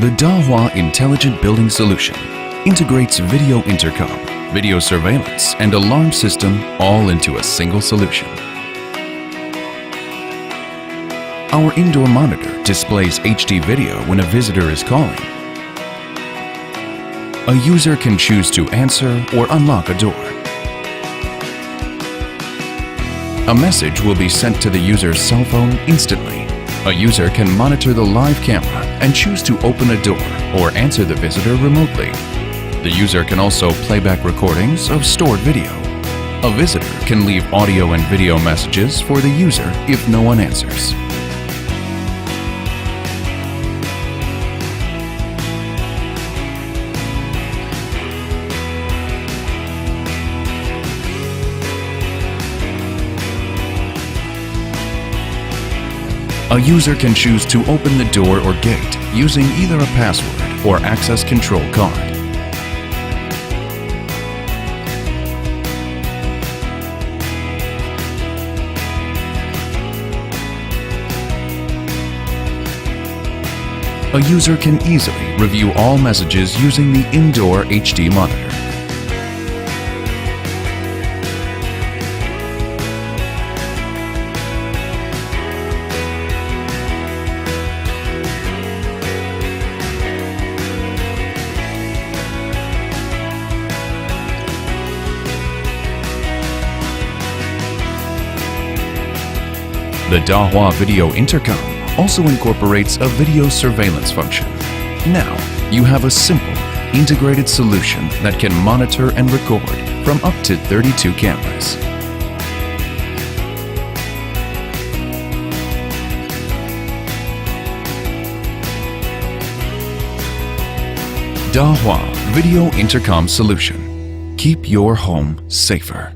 The Dahua Intelligent Building Solution integrates video intercom, video surveillance, and alarm system all into a single solution. Our indoor monitor displays HD video when a visitor is calling. A user can choose to answer or unlock a door. A message will be sent to the user's cell phone instantly. A user can monitor the live camera and choose to open a door or answer the visitor remotely. The user can also play back recordings of stored video. A visitor can leave audio and video messages for the user if no one answers. A user can choose to open the door or gate using either a password or access control card. A user can easily review all messages using the indoor HD monitor. The Dahua Video Intercom also incorporates a video surveillance function. Now, you have a simple, integrated solution that can monitor and record from up to 32 cameras. Dahua Video Intercom Solution. Keep your home safer.